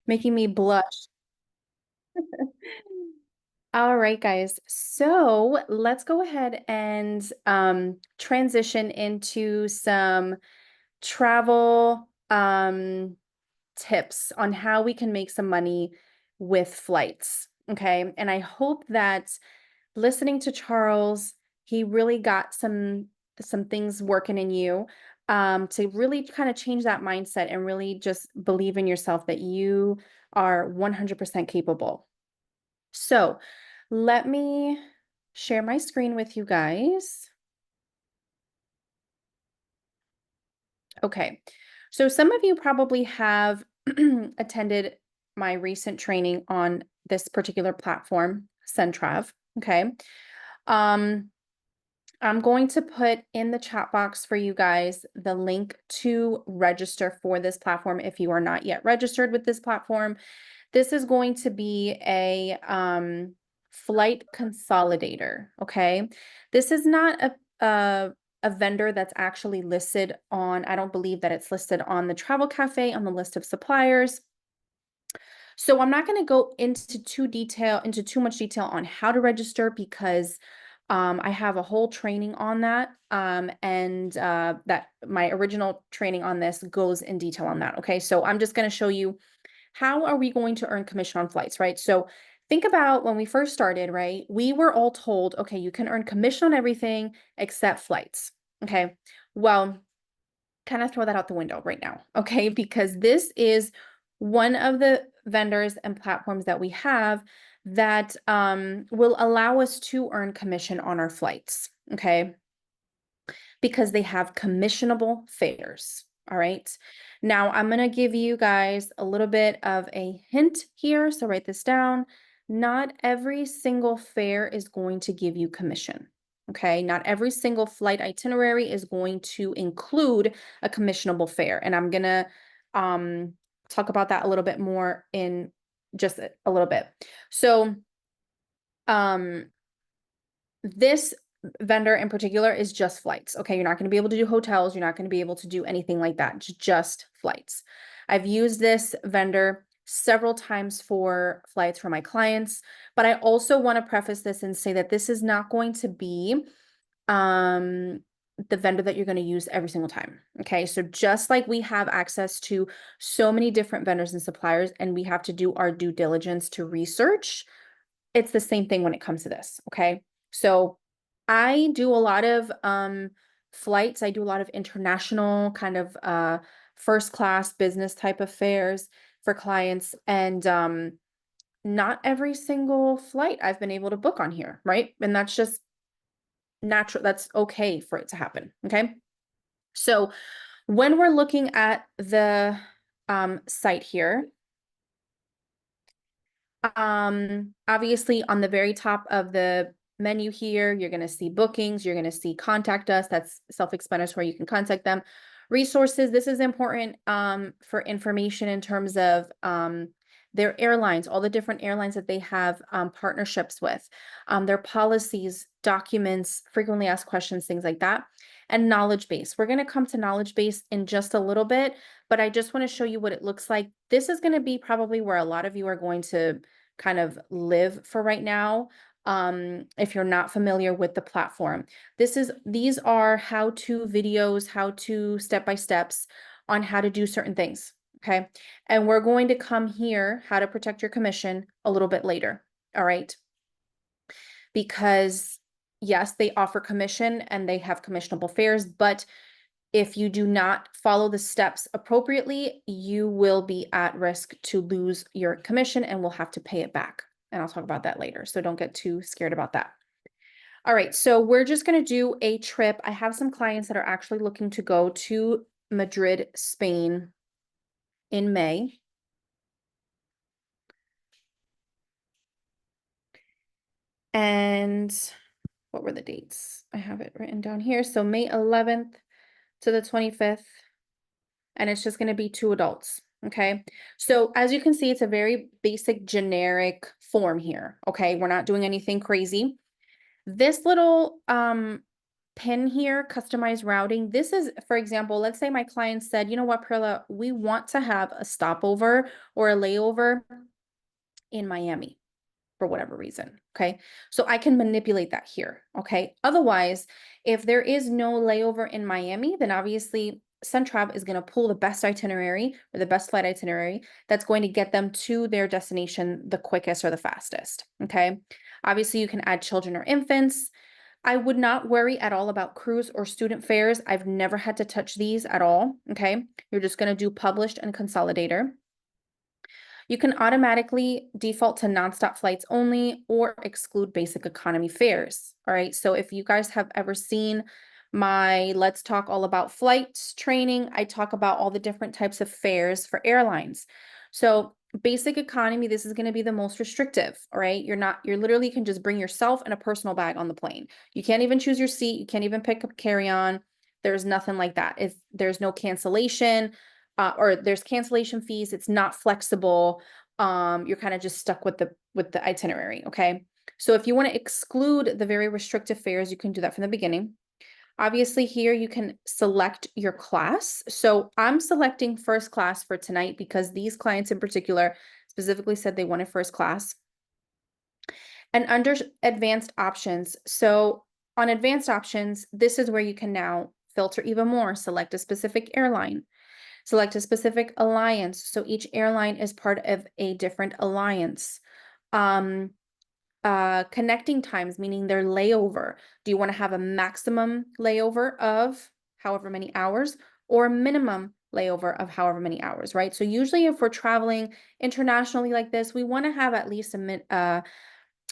making me blush. All right, guys. So let's go ahead and transition into some travel tips on how we can make some money with flights. Okay. And I hope that listening to Charles, he really got some things working in you to really kind of change that mindset and really just believe in yourself that you are 100% capable. So let me share my screen with you guys. Okay. So some of you probably have attended my recent training on this particular platform, Centrav. Okay. Um, I'm going to put in the chat box for you guys the link to register for this platform if you are not yet registered with this platform. This is going to be a flight consolidator, okay? This is not a vendor that's actually listed on, I don't believe that it's listed on the Travel Cafe on the list of suppliers. So I'm not going to go into too much detail on how to register because I have a whole training on that. And that my original training on this goes in detail on that. Okay. So I'm just going to show you how are we going to earn commission on flights, right? So think about when we first started, right? We were all told, okay, you can earn commission on everything except flights. Okay. Well, kind of throw that out the window right now, okay? Because this is one of the vendors and platforms that we have that will allow us to earn commission on our flights, okay? Because they have commissionable fares. All right. Now I'm going to give you guys a little bit of a hint here. So write this down. Not every single fare is going to give you commission. Okay. Not every single flight itinerary is going to include a commissionable fare. And I'm going to talk about that a little bit more in just a little bit. So um, this vendor in particular is just flights. Okay, you're not going to be able to do hotels. You're not going to be able to do anything like that. Just flights. I've used this vendor several times for flights for my clients, but I also want to preface this and say that this is not going to be the vendor that you're going to use every single time. Okay, so just like we have access to so many different vendors and suppliers, and we have to do our due diligence to research, it's the same thing when it comes to this. Okay, so I do a lot of flights. I do a lot of international kind of first class business type affairs for clients, and not every single flight I've been able to book on here, right? And that's just natural. That's okay for it to happen. Okay. So when we're looking at the site here, obviously on the very top of the menu here, you're going to see bookings, you're going to see contact us. That's self-explanatory. You can contact them. Resources. This is important for information in terms of their airlines, all the different airlines that they have partnerships with, their policies, documents, frequently asked questions, things like that. And knowledge base. We're going to come to knowledge base in just a little bit, but I just want to show you what it looks like. This is going to be probably where a lot of you are going to kind of live for right now. If you're not familiar with the platform, these are how-to videos, how-to step-by-steps on how to do certain things. Okay. And we're going to come here, how to protect your commission, a little bit later. All right. Because yes, they offer commission and they have commissionable fares, but if you do not follow the steps appropriately, you will be at risk to lose your commission and will have to pay it back. And I'll talk about that later. So don't get too scared about that. All right, so we're just going to do a trip. I have some clients that are actually looking to go to Madrid, Spain in May. And what were the dates? I have it written down here. So May 11th to the 25th. And it's just going to be 2 adults. Okay. So as you can see, it's a very basic generic form here. Okay. We're not doing anything crazy. This little pin here, customized routing. This is, for example, let's say my client said, you know what, Perla, we want to have a stopover or a layover in Miami for whatever reason. Okay. So I can manipulate that here. Okay. Otherwise, if there is no layover in Miami, then obviously Centrav is going to pull the best itinerary or the best flight itinerary that's going to get them to their destination the quickest or the fastest. Okay. Obviously, you can add children or infants. I would not worry at all about cruise or student fares. I've never had to touch these at all. Okay. You're just going to do published and consolidator. You can automatically default to nonstop flights only or exclude basic economy fares. All right. So if you guys have ever seen my Let's Talk All About Flights training, I talk about all the different types of fares for airlines. So basic economy, this is going to be the most restrictive. All right. You're literally can just bring yourself and a personal bag on the plane. You can't even choose your seat. You can't even pick up carry-on. There's nothing like that. If there's no cancellation, or there's cancellation fees, it's not flexible. You're kind of just stuck with the itinerary. Okay. So if you want to exclude the very restrictive fares, you can do that from the beginning. Obviously, here you can select your class. So I'm selecting first class for tonight because these clients in particular specifically said they wanted first class. And under advanced options, so on advanced options, this is where you can now filter even more, select a specific airline. Select a specific alliance. So each airline is part of a different alliance. Um, Connecting times, meaning their layover. Do you want to have a maximum layover of however many hours or a minimum layover of however many hours, right? So usually if we're traveling internationally like this, we want to have at least a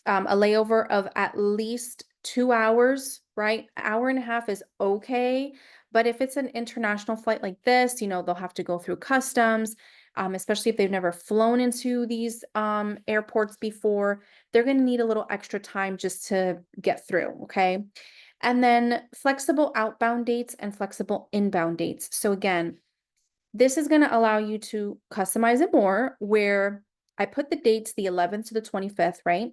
layover of at least 2 hours, right? Hour and a half is okay. But if it's an international flight like this, they'll have to go through customs, especially if they've never flown into these airports before. They're going to need a little extra time just to get through, okay? And then flexible outbound dates and flexible inbound dates. So again, this is going to allow you to customize it more, where I put the dates the 11th to the 25th, right?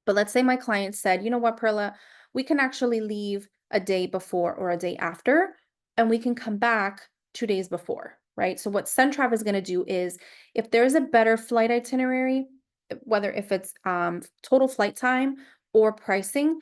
But let's say my client said, you know what, Perla, we can actually leave a day before or a day after, and we can come back 2 days before, right? So what Centrav is going to do is if there's a better flight itinerary, whether if it's total flight time or pricing,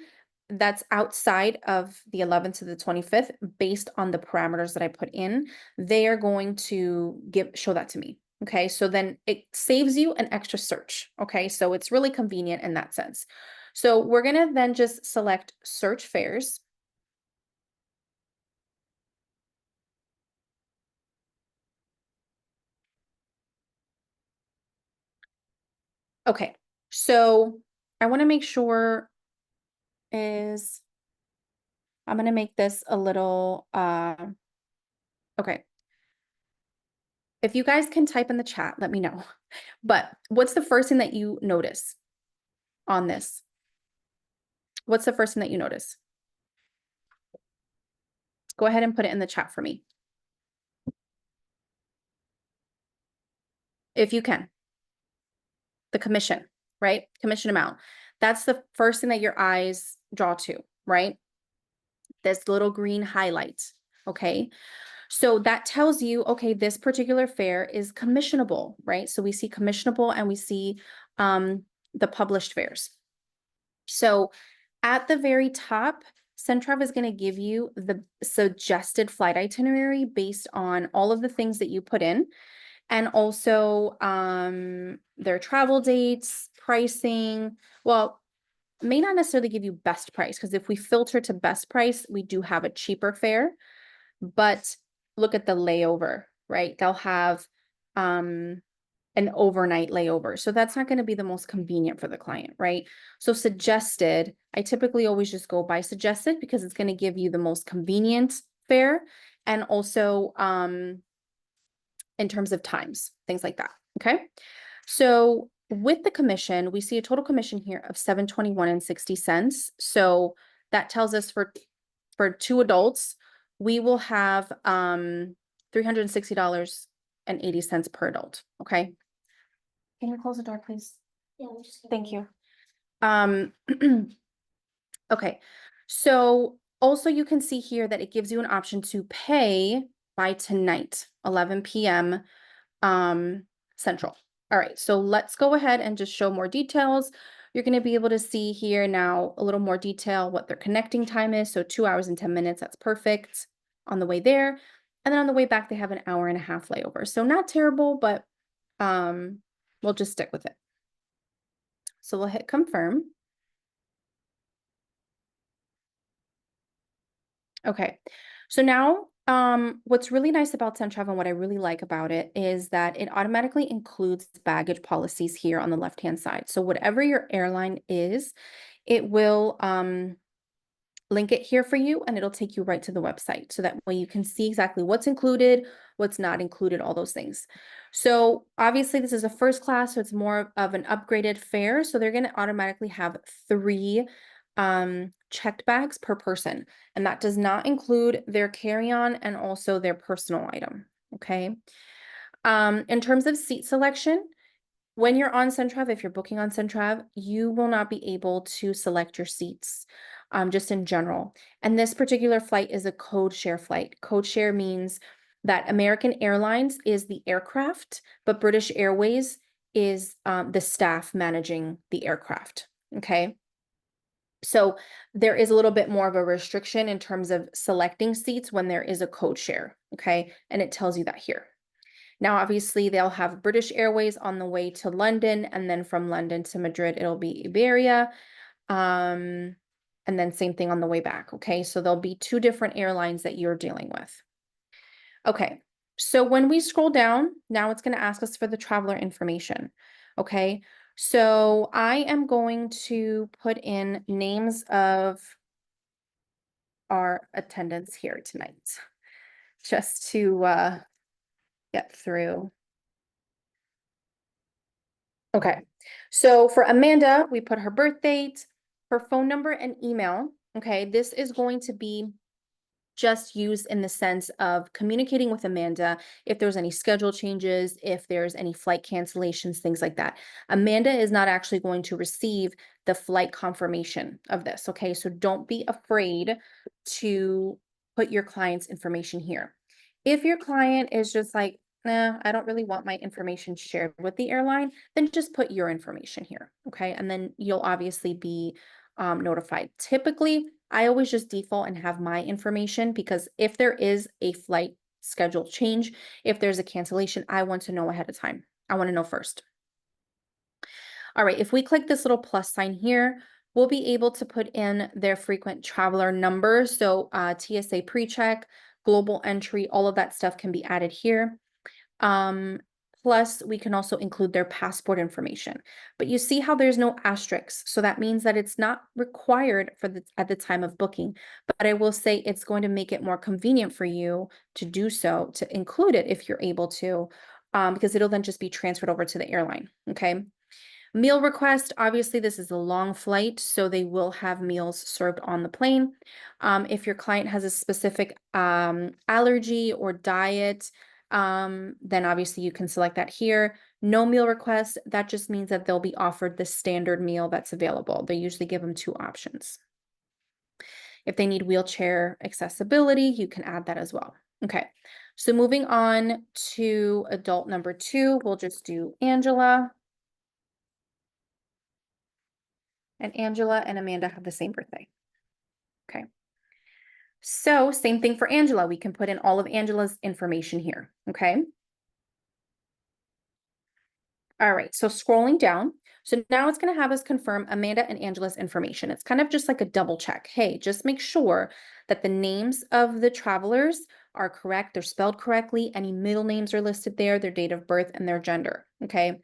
that's outside of the 11th to the 25th, based on the parameters that I put in, they are going to show that to me. Okay, so then it saves you an extra search. Okay, so it's really convenient in that sense. So we're gonna then just select search fares. Okay, so I want to make sure is I'm gonna make this a little okay. If you guys can type in the chat, let me know. But what's the first thing that you notice on this? What's the first thing that you notice? Go ahead and put it in the chat for me, if you can. The commission, right? Commission amount. That's the first thing that your eyes draw to, right? This little green highlight, okay? So that tells you, okay, this particular fare is commissionable, right? So we see commissionable and we see the published fares. So at the very top, Centrav is going to give you the suggested flight itinerary based on all of the things that you put in, and also their travel dates, pricing. Well, may not necessarily give you best price, because if we filter to best price, we do have a cheaper fare. But look at the layover, right? They'll have an overnight layover. So that's not going to be the most convenient for the client, right? So suggested, I typically always just go by suggested because it's going to give you the most convenient fare, and also in terms of times, things like that. Okay. So with the commission, we see a total commission here of $721.60. So that tells us for two adults, we will have $360.80 per adult. Okay. Can you close the door, please? Yeah, we're just Thank you. Okay. So Also, you can see here that it gives you an option to pay by tonight, 11 p.m. Central. All right, so let's go ahead and just show more details. You're going to be able to see here now a little more detail what their connecting time is. So 2 hours and 10 minutes, that's perfect on the way there. And then on the way back, they have an hour and a half layover. So not terrible, but we'll just stick with it. So we'll hit confirm. Okay. So now, what's really nice about Centrav and what I really like about it is that it automatically includes baggage policies here on the left-hand side. So whatever your airline is, it will link it here for you and it'll take you right to the website. So that way you can see exactly what's included, what's not included, all those things. So obviously this is a first class, so it's more of an upgraded fare. So they're going to automatically have 3 checked bags per person. And that does not include their carry-on and also their personal item. Okay. In terms of seat selection, when you're on Centrav, if you're booking on Centrav, you will not be able to select your seats, just in general. And this particular flight is a code share flight. Code share means that American Airlines is the aircraft, but British Airways is the staff managing the aircraft. Okay. So there is a little bit more of a restriction in terms of selecting seats when there is a code share. Okay. And it tells you that here. Now, obviously, they'll have British Airways on the way to London, and then from London to Madrid, it'll be Iberia. And then same thing on the way back. Okay. So there'll be 2 different airlines that you're dealing with. Okay. So when we scroll down, now it's going to ask us for the traveler information. Okay. So I am going to put in names of our attendants here tonight just to get through. Okay. So for Amanda, we put her birth date, her phone number and email. Okay. This is going to be just used in the sense of communicating with Amanda if there's any schedule changes, if there's any flight cancellations, things like that. Amanda is not actually going to receive the flight confirmation of this. Okay. So don't be afraid to put your client's information here. If your client is just like, nah, I don't really want my information shared with the airline, then just put your information here. Okay. And then you'll obviously be notified. Typically, I always just default and have my information because if there is a flight schedule change, if there's a cancellation, I want to know ahead of time. I want to know first. All right, if we click this little plus sign here, we'll be able to put in their frequent traveler number. So TSA pre-check, global entry, all of that stuff can be added here. Plus, we can also include their passport information. But you see how there's no asterisks. So that means that it's not required for at the time of booking. But I will say it's going to make it more convenient for you to do so, to include it if you're able to, because it'll then just be transferred over to the airline. Okay. Meal request, obviously this is a long flight, so they will have meals served on the plane. If your client has a specific allergy or diet, then obviously you can select that here. No meal request, that just means that they'll be offered the standard meal that's available. They usually give them 2 options. If they need wheelchair accessibility, you can add that as well. Okay, so moving on to adult number 2, we'll just do Angela. And Angela and Amanda have the same birthday. Okay. So same thing for Angela. We can put in all of Angela's information here. Okay. All right. So scrolling down. So now it's going to have us confirm Amanda and Angela's information. It's kind of just like a double check. Hey, just make sure that the names of the travelers are correct. They're spelled correctly. Any middle names are listed there, their date of birth and their gender. Okay.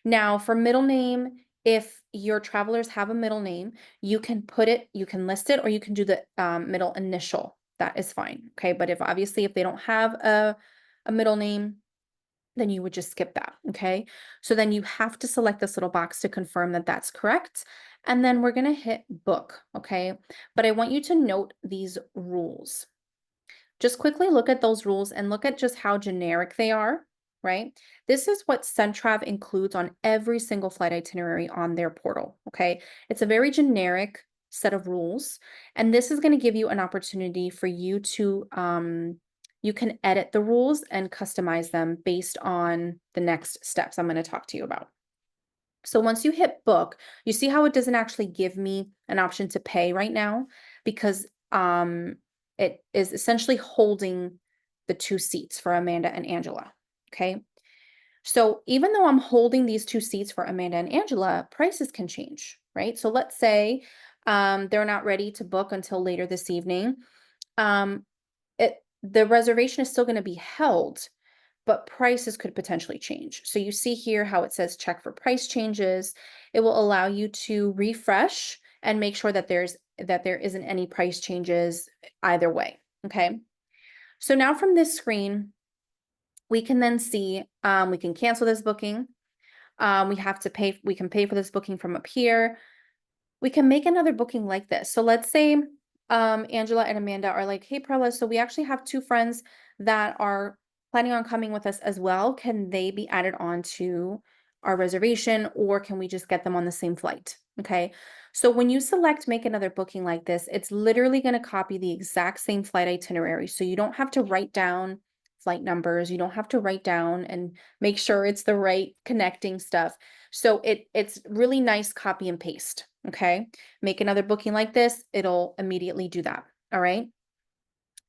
Now for middle name, if your travelers have a middle name, you can put it, you can list it, or you can do the middle initial. That is fine. Okay. But if obviously if they don't have a middle name, then you would just skip that. Okay. So then you have to select this little box to confirm that that's correct. And then we're going to hit book. Okay. But I want you to note these rules. Just quickly look at those rules and look at just how generic they are, right? This is what Centrav includes on every single flight itinerary on their portal, okay? It's a very generic set of rules. And this is going to give you an opportunity for you to, you can edit the rules and customize them based on the next steps I'm going to talk to you about. So once you hit book, you see how it doesn't actually give me an option to pay right now because it is essentially holding the two seats for Amanda and Angela. Okay. So even though I'm holding these two seats for Amanda and Angela, prices can change, right? So let's say they're not ready to book until later this evening. Um, the reservation is still going to be held, but prices could potentially change. So you see here how it says check for price changes. It will allow you to refresh and make sure that there isn't any price changes either way. Okay. So now from this screen, we can then see we can cancel this booking. We can pay for this booking from up here. We can make another booking like this. So let's say Angela and Amanda are like, hey, Perla, so we actually have two friends that are planning on coming with us as well. Can they be added on to our reservation or can we just get them on the same flight? Okay. So when you select make another booking like this, it's literally going to copy the exact same flight itinerary. So you don't have to write down flight numbers. You don't have to write down and make sure it's the right connecting stuff. So it's really nice copy and paste. Okay. Make another booking like this, it'll immediately do that. All right.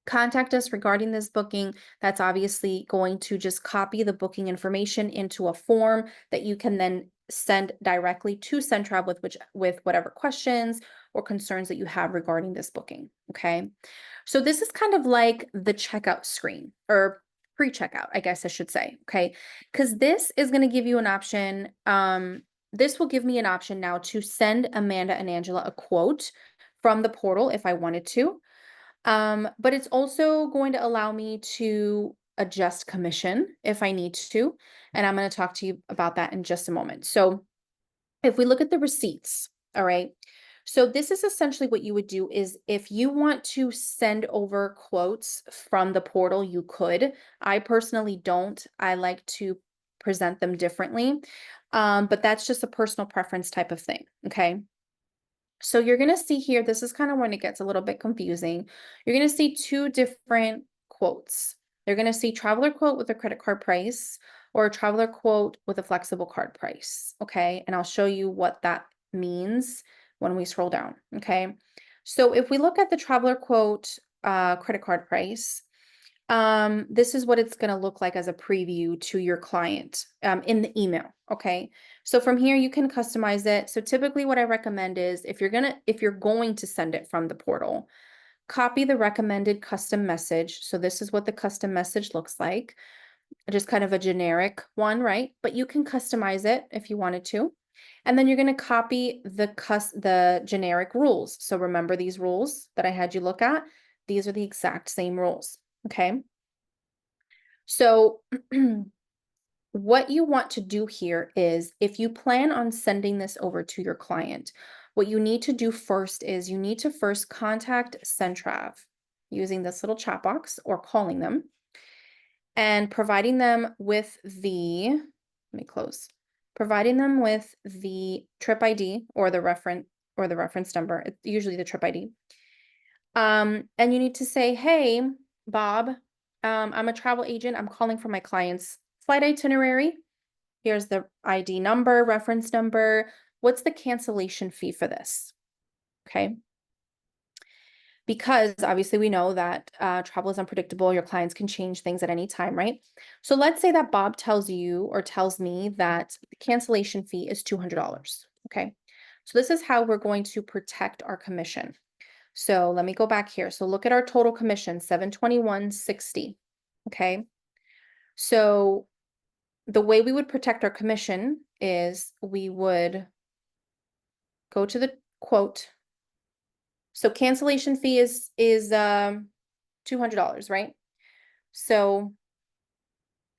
Contact us regarding this booking. That's obviously going to just copy the booking information into a form that you can then send directly to Centrab with whatever questions or concerns that you have regarding this booking. Okay. So this is kind of like the checkout screen or pre-checkout, I guess I should say. Okay. Because this is going to give you an option. This will give me an option now to send Amanda and Angela a quote from the portal if I wanted to. But it's also going to allow me to adjust commission if I need to. And I'm going to talk to you about that in just a moment. So if we look at the receipts, all right. So this is essentially what you would do is if you want to send over quotes from the portal, you could. I personally don't. I like to present them differently. But that's just a personal preference type of thing. Okay. So you're going to see here, this is kind of when it gets a little bit confusing. You're going to see two different quotes. You're going to see traveler quote with a credit card price or a traveler quote with a flexible card price. Okay. And I'll show you what that means when we scroll down. Okay. So if we look at the traveler quote credit card price, this is what it's going to look like as a preview to your client in the email. Okay. So from here, you can customize it. So typically what I recommend is if you're going to send it from the portal, copy the recommended custom message. So this is what the custom message looks like. Just kind of a generic one, right? But you can customize it if you wanted to. And then you're going to copy the generic rules. So remember these rules that I had you look at. These are the exact same rules. Okay. So what you want to do here is if you plan on sending this over to your client, what you need to do first is you need to first contact Centrav using this little chat box or calling them and providing them with let me close, providing them with the trip ID or the reference number. It's usually the trip ID. And you need to say, hey, Bob, I'm a travel agent. I'm calling for my client's flight itinerary. Here's the ID number, reference number. What's the cancellation fee for this? Okay. Because obviously we know that travel is unpredictable. Your clients can change things at any time, right? So let's say that Bob tells you or tells me that the cancellation fee is $200. Okay. So this is how we're going to protect our commission. So let me go back here. So look at our total commission, $721.60. Okay. So the way we would protect our commission is we would go to the quote. So cancellation fee is $200, right? So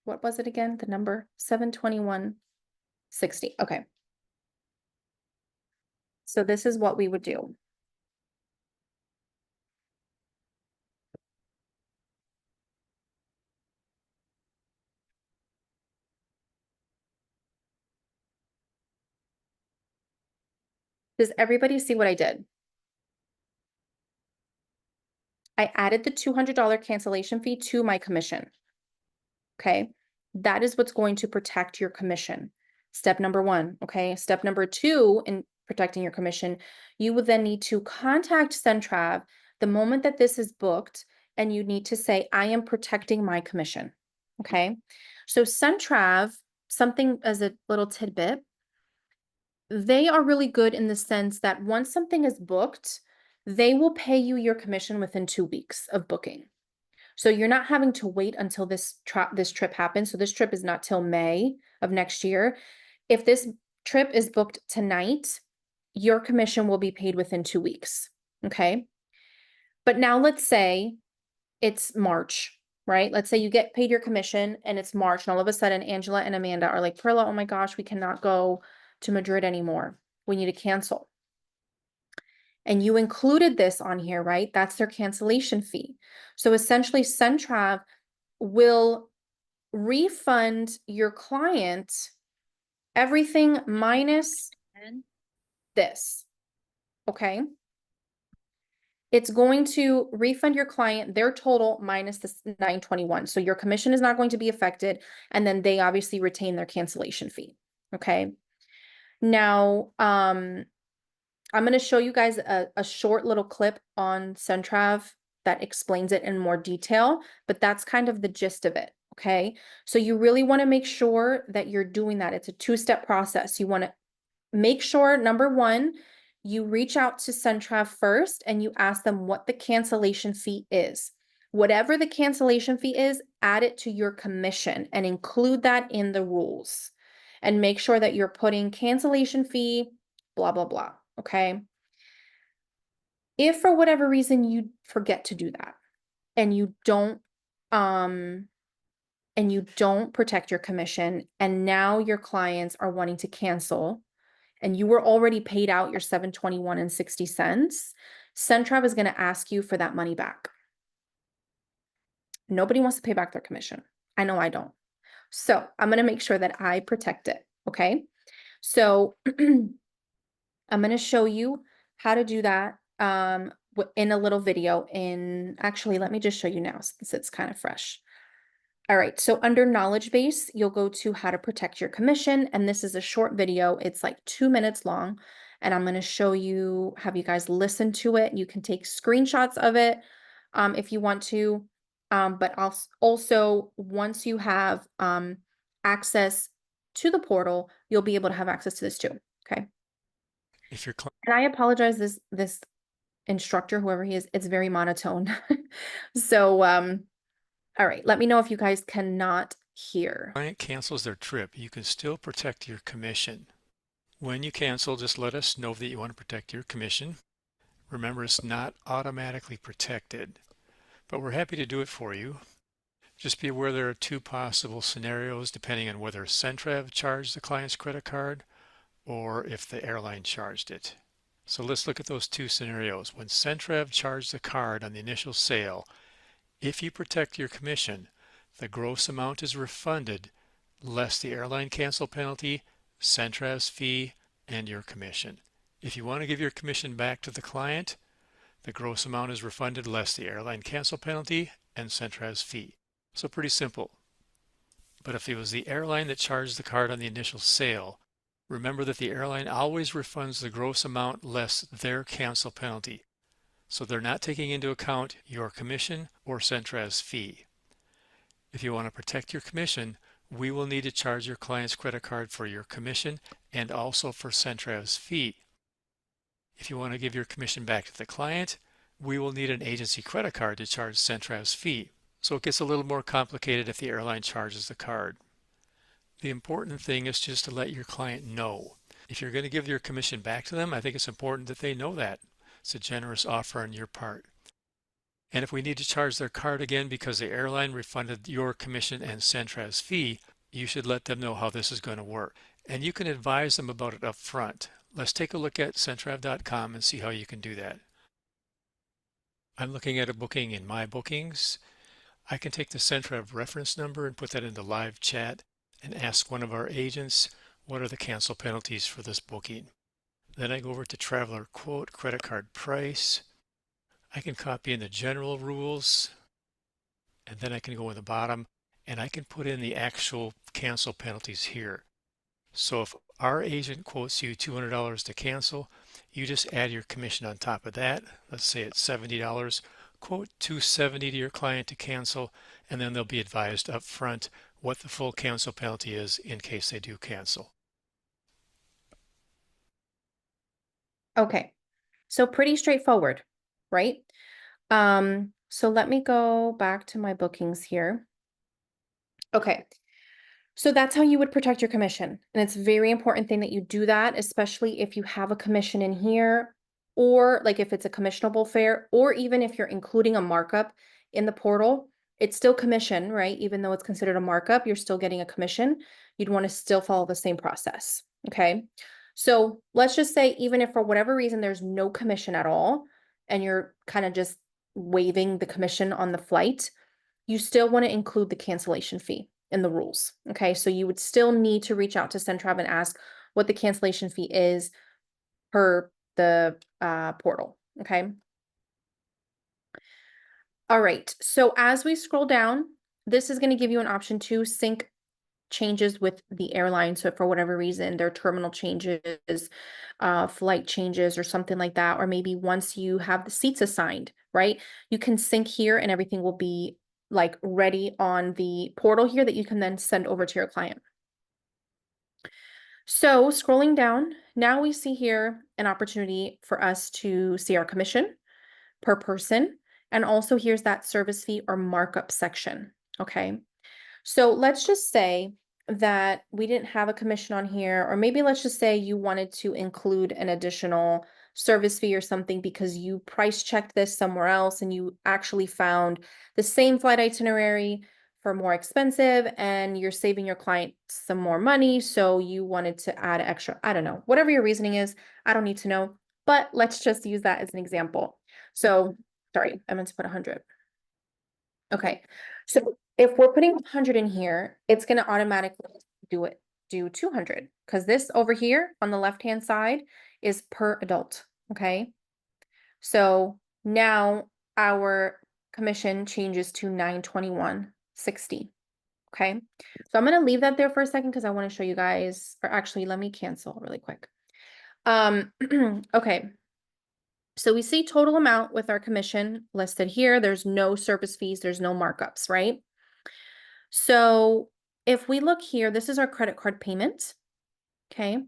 what was it again? The number 721.60. Okay. So this is what we would do. Does everybody see what I did? I added the $200 cancellation fee to my commission. Okay. That is what's going to protect your commission. Step number one. Okay. Step number two in protecting your commission, you would then need to contact Centrav the moment that this is booked, and you need to say, I am protecting my commission. Okay. So Centrav, something as a little tidbit, they are really good in the sense that once something is booked, they will pay you your commission within 2 weeks of booking. So you're not having to wait until this trip happens. So this trip is not till May of next year. If this trip is booked tonight, your commission will be paid within 2 weeks. Okay. But now let's say it's March, right? Let's say you get paid your commission and it's March, and all of a sudden Angela and Amanda are like, Perla, oh my gosh, we cannot go to Madrid anymore. We need to cancel. And you included this on here, right? That's their cancellation fee. So essentially, Centrav will refund your client everything minus this. Okay. It's going to refund your client their total minus this 921. So your commission is not going to be affected. And then they obviously retain their cancellation fee. Okay. Now, I'm going to show you guys a short little clip on Centrav that explains it in more detail, but that's kind of the gist of it. Okay. So you really want to make sure that you're doing that. It's a two-step process. You want to make sure, number one, you reach out to Centrav first and you ask them what the cancellation fee is. Whatever the cancellation fee is, add it to your commission and include that in the rules. And make sure that you're putting cancellation fee, blah, blah, blah. Okay. If for whatever reason you forget to do that and um you don't protect your commission, and now your clients are wanting to cancel and you were already paid out your 721 and 60 cents, Centrav is going to ask you for that money back. Nobody wants to pay back their commission. I know I don't. So I'm going to make sure that I protect it. Okay. So I'm going to show you how to do that in a little video actually, let me just show you now since it's kind of fresh. All right, so under knowledge base, you'll go to how to protect your commission. And this is a short video. It's like 2 minutes long. And I'm going to show you, have you guys listen to it. You can take screenshots of it if you want to. But also, once you have access to the portal, you'll be able to have access to this too. Okay. If your And I apologize, this instructor, whoever he is, it's very monotone. So, all right, let me know if you guys cannot hear. client cancels their trip, you can still protect your commission. When you cancel, just let us know that you want to protect your commission. Remember, it's not automatically protected, but we're happy to do it for you. Just be aware there are two possible scenarios depending on whether Centrav charged the client's credit card or if the airline charged it. So let's look at those two scenarios. When Centrav charged the card on the initial sale, if you protect your commission, the gross amount is refunded less the airline cancel penalty, Centrav's fee, and your commission. If you want to give your commission back to the client, the gross amount is refunded less the airline cancel penalty and Centrav's fee. So pretty simple. But if it was the airline that charged the card on the initial sale, remember that the airline always refunds the gross amount less their cancel penalty. So they're not taking into account your commission or Centrav's fee. If you want to protect your commission, we will need to charge your client's credit card for your commission and also for Centrav's fee. If you want to give your commission back to the client, we will need an agency credit card to charge Centrav's fee. So it gets a little more complicated if the airline charges the card. The important thing is just to let your client know. If you're going to give your commission back to them, I think it's important that they know that. It's a generous offer on your part. And if we need to charge their card again because the airline refunded your commission and Centrav's fee, you should let them know how this is going to work. And you can advise them about it up front. Let's take a look at Centrav.com and see how you can do that. I'm looking at a booking in My Bookings. I can take the Centrav reference number and put that into live chat and ask one of our agents, what are the cancel penalties for this booking? Then I go over to Traveler Quote, Credit Card Price. I can copy in the general rules, and then I can go in the bottom and I can put in the actual cancel penalties here. So if our agent quotes you $200 to cancel, you just add your commission on top of that. Let's say it's $70. Quote $270 to your client to cancel, and then they'll be advised up front what the full cancel penalty is in case they do cancel. Okay, so pretty straightforward, right? So let me go back to my bookings here. Okay, so that's how you would protect your commission. And it's a very important thing that you do that, especially if you have a commission in here, or like if it's a commissionable fare, or even if you're including a markup in the portal, it's still commission, right? Even though it's considered a markup, you're still getting a commission. You'd want to still follow the same process. Okay. So let's just say, even if for whatever reason there's no commission at all, and you're kind of just waiving the commission on the flight, you still want to include the cancellation fee in the rules. Okay, so you would still need to reach out to Centrav and ask what the cancellation fee is per the portal. Okay. All right. So as we scroll down, this is going to give you an option to sync changes with the airline. So if for whatever reason their terminal changes, flight changes, or something like that, or maybe once you have the seats assigned, right? You can sync here and everything will be like ready on the portal here that you can then send over to your client. So scrolling down, now we see here an opportunity for us to see our commission per person. And also here's that service fee or markup section. Okay. So let's just say that we didn't have a commission on here, or maybe let's just say you wanted to include an additional service fee or something because you price checked this somewhere else and you actually found the same flight itinerary for more expensive and you're saving your client some more money. So you wanted to add extra, I don't know, whatever your reasoning is, I don't need to know, but let's just use that as an example. So, sorry, I meant to put 100. Okay, so if we're putting 100 in here, it's gonna automatically do 200, because this over here on the left-hand side is per adult, okay? So now our commission changes to 921.60. Okay, so I'm gonna leave that there for a second because I want to show you guys, or actually let me cancel really quick. Okay. So we see total amount with our commission listed here. There's no service fees, there's no markups, right? So if we look here, this is our credit card payment. Okay.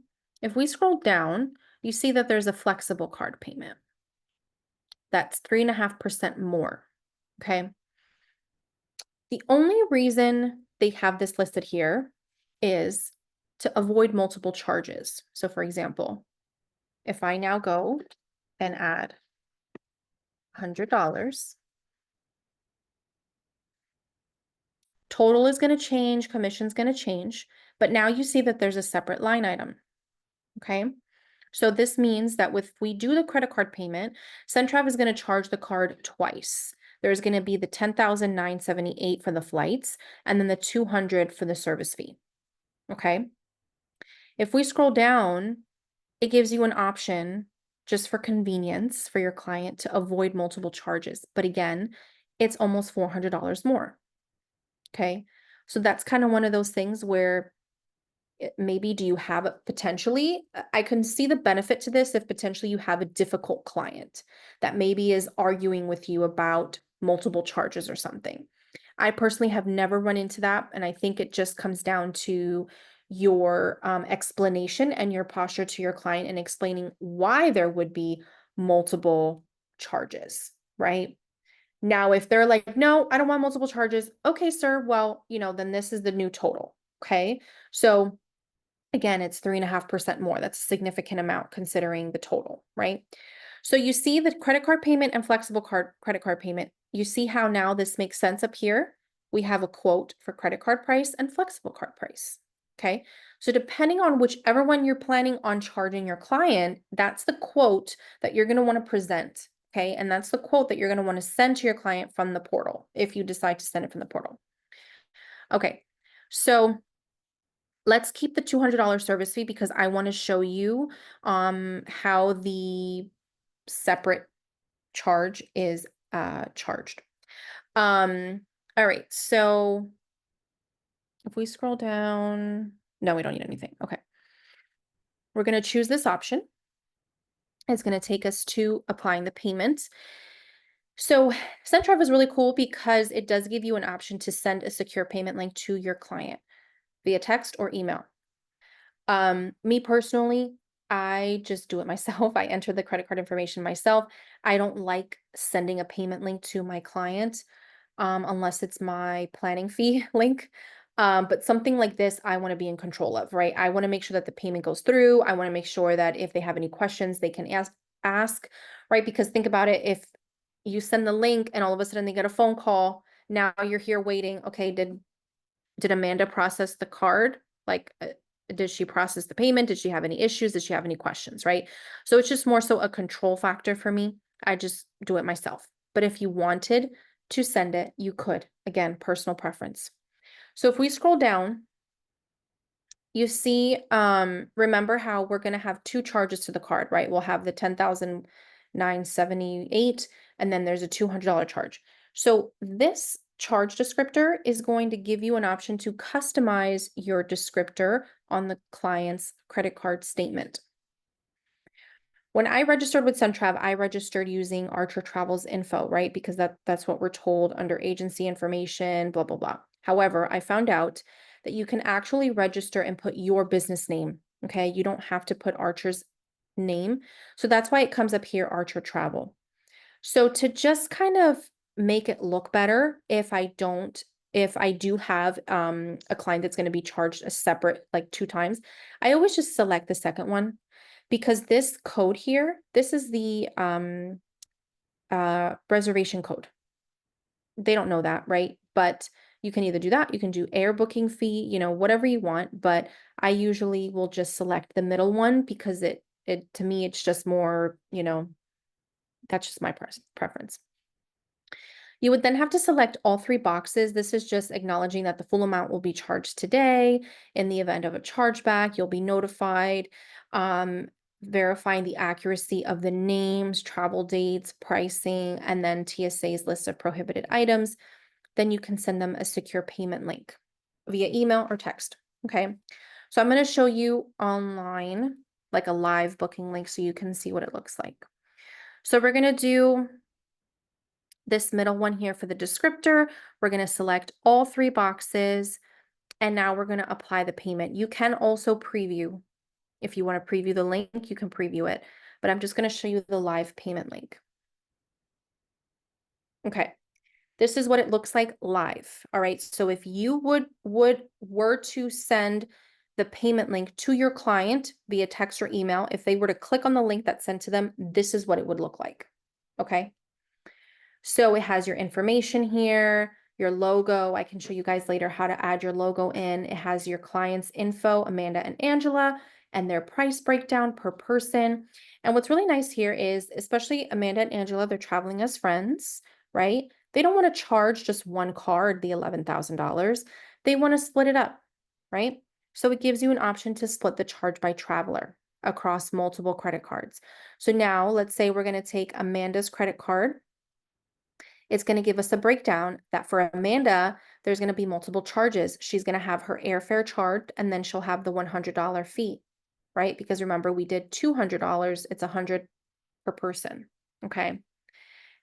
If we scroll down, you see that there's a flexible card payment. That's 3.5% more. Okay. The only reason they have this listed here is to avoid multiple charges. So for example, if I now go and add $100, total is going to change, commission's going to change, but now you see that there's a separate line item. Okay. So this means that if we do the credit card payment, Centrav is going to charge the card twice. There's going to be the $10,978 for the flights and then the 200 for the service fee. Okay. If we scroll down, it gives you an option just for convenience for your client to avoid multiple charges. But again, it's almost $400 more. Okay. So that's kind of one of those things where maybe do you have potentially, I can see the benefit to this if potentially you have a difficult client that maybe is arguing with you about multiple charges or something. I personally have never run into that. And I think it just comes down to your explanation and your posture to your client and explaining why there would be multiple charges, right? Now, if they're like, no, I don't want multiple charges. Okay, sir. Well, then this is the new total. Okay. So again, it's 3.5% more. That's a significant amount considering the total, right? So you see the credit card payment and flexible credit card payment. You see how now this makes sense up here? We have a quote for credit card price and flexible card price. Okay. So depending on whichever one you're planning on charging your client, that's the quote that you're going to want to present. Okay. And that's the quote that you're going to want to send to your client from the portal if you decide to send it from the portal. Okay. So let's keep the $200 service fee because I want to show you how the separate charge is charged. All right, so if we scroll down, no, we don't need anything. Okay. We're going to choose this option. It's going to take us to applying the payment. So SendTrive is really cool because it does give you an option to send a secure payment link to your client via text or email. Me personally, I just do it myself. I enter the credit card information myself. I don't like sending a payment link to my client unless it's my planning fee link. But something like this, I want to be in control of, right? I want to make sure that the payment goes through. I want to make sure that if they have any questions, they can ask, right? Because think about it, if you send the link and all of a sudden they get a phone call, now you're here waiting. Okay, did Amanda process the card? Like, did she process the payment? Did she have any issues? Did she have any questions, right? So it's just more so a control factor for me. I just do it myself. But if you wanted to send it, you could. Again, personal preference. So if we scroll down, you see, remember how we're going to have two charges to the card, right? We'll have the 10,978, and then there's a $200 charge. So this charge descriptor is going to give you an option to customize your descriptor on the client's credit card statement. When I registered with Centrav, I registered using Archer Travel's info, right? Because that's what we're told under agency information, blah, blah, blah. However, I found out that you can actually register and put your business name, okay? You don't have to put Archer's name. So that's why it comes up here, Archer Travel. So to just kind of make it look better, if I do have a client that's going to be charged a separate, like 2 times, I always just select the second one because this code here, this is the reservation code. They don't know that, right? But you can either do that, you can do air booking fee, whatever you want, but I usually will just select the middle one because it to me it's just more, that's just my preference. You would then have to select all 3 boxes. This is just acknowledging that the full amount will be charged today. In the event of a chargeback, you'll be notified. Verifying the accuracy of the names, travel dates, pricing, and then TSA's list of prohibited items. Then you can send them a secure payment link via email or text. Okay. So I'm going to show you online, like a live booking link so you can see what it looks like. So we're going to do this middle one here for the descriptor. We're going to select all 3 boxes, and now we're going to apply the payment. You can also preview. If you want to preview the link, you can preview it, but I'm just going to show you the live payment link. Okay. This is what it looks like live. All right. So if you were to send the payment link to your client via text or email, if they were to click on the link that's sent to them, this is what it would look like. Okay. So it has your information here, your logo. I can show you guys later how to add your logo in. It has your client's info, Amanda and Angela, and their price breakdown per person. And what's really nice here is, especially Amanda and Angela, they're traveling as friends, right? They don't want to charge just one card, the $11,000. They want to split it up, right? So it gives you an option to split the charge by traveler across multiple credit cards. So now let's say we're going to take Amanda's credit card. It's going to give us a breakdown that for Amanda, there's going to be multiple charges. She's going to have her airfare charged, and then she'll have the $100 fee, right? Because remember, we did $200. It's $100 per person. Okay.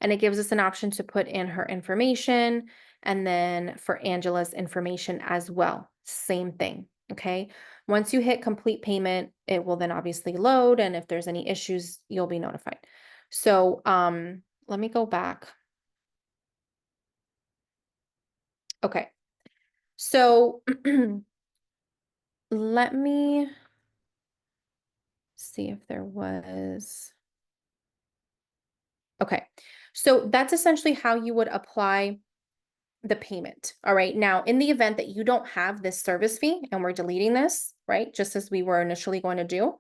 And it gives us an option to put in her information, and then for Angela's information as well. Same thing. Okay. Once you hit complete payment, it will then obviously load. And if there's any issues, you'll be notified. So let me go back. Okay. So let me see if there was. Okay. So that's essentially how you would apply the payment. All right. Now, in the event that you don't have this service fee and we're deleting this, right, just as we were initially going to do,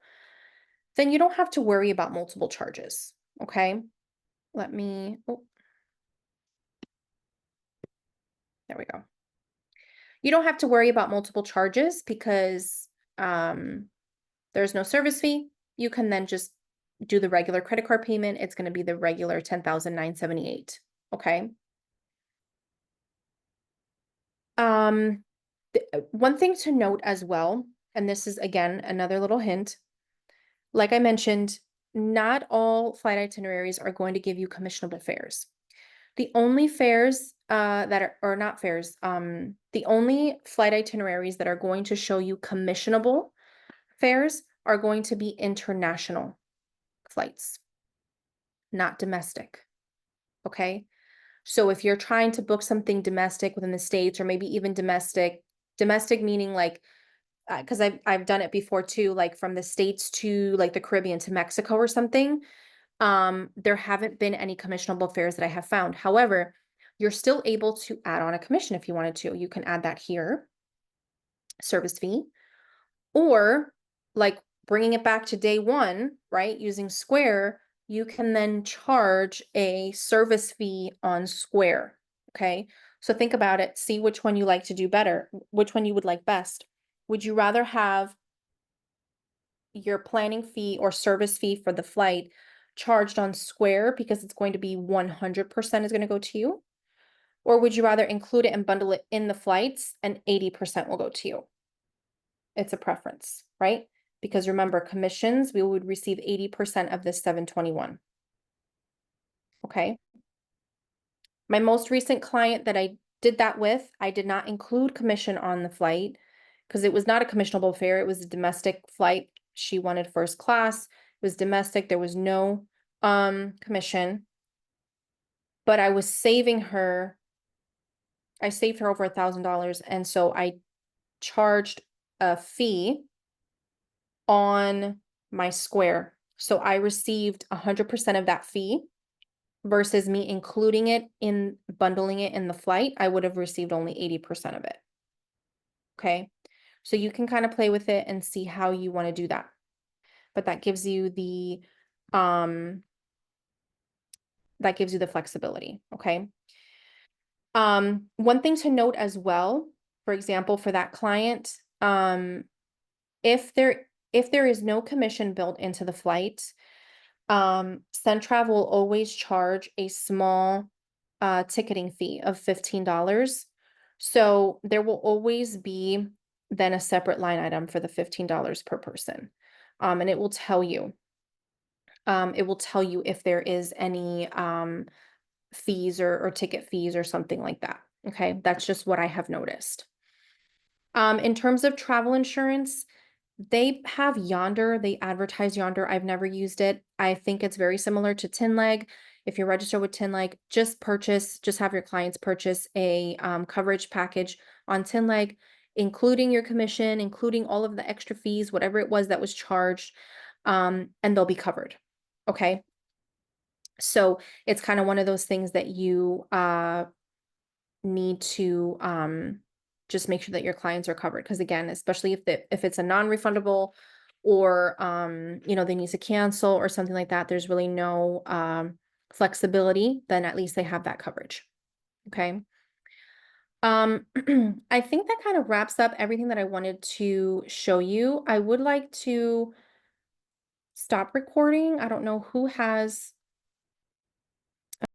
then you don't have to worry about multiple charges. Okay. Oh, there we go. You don't have to worry about multiple charges because there's no service fee. You can then just do the regular credit card payment, it's gonna be the regular 10,978. Okay? Um, one thing to note as well, and this is again another little hint, like I mentioned, not all flight itineraries are going to give you commissionable fares. The only fares that are, or not fares, the only flight itineraries that are going to show you commissionable fares are going to be international flights, not domestic. Okay. So if you're trying to book something domestic within the States, or maybe even domestic meaning like, because I've done it before too, like from the States to like the Caribbean to Mexico or something. There haven't been any commissionable fares that I have found. However, you're still able to add on a commission if you wanted to. You can add that here, service fee, or like bringing it back to day one, right? Using Square, you can then charge a service fee on Square. Okay. So think about it, see which one you like to do better, which one you would like best. Would you rather have your planning fee or service fee for the flight charged on Square because it's going to be 100% is going to go to you? Or would you rather include it and bundle it in the flights and 80% will go to you? It's a preference, right? Because remember, commissions, we would receive 80% of this 721. Okay. My most recent client that I did that with, I did not include commission on the flight because it was not a commissionable fare. It was a domestic flight. She wanted first class. It was domestic. There was no commission, but I saved her over $1,000. And so I charged a fee on my Square. So I received 100% of that fee versus me including it in bundling it in the flight. I would have received only 80% of it. Okay. So you can kind of play with it and see how you want to do that. But um that gives you the flexibility. Okay. One thing to note as well, for example, for that client, if there is no commission built into the flight, Centrav will always charge a small ticketing fee of $15. So there will always be then a separate line item for the $15 per person. And it will tell you if there is any fees or ticket fees or something like that. Okay, that's just what I have noticed. In terms of travel insurance, they have Yonder. They advertise Yonder. I've never used it. I think it's very similar to Tinleg. If you're registered with Tinleg, just have your clients purchase a coverage package on Tinleg, including your commission, including all of the extra fees, whatever it was that was charged, and they'll be covered. Okay. So it's kind of one of those things that you need to just make sure that your clients are covered. Because again, especially if it's a non-refundable or they need to cancel or something like that, there's really no flexibility, then at least they have that coverage. Okay. I think that kind of wraps up everything that I wanted to show you. I would like to stop recording. I don't know who has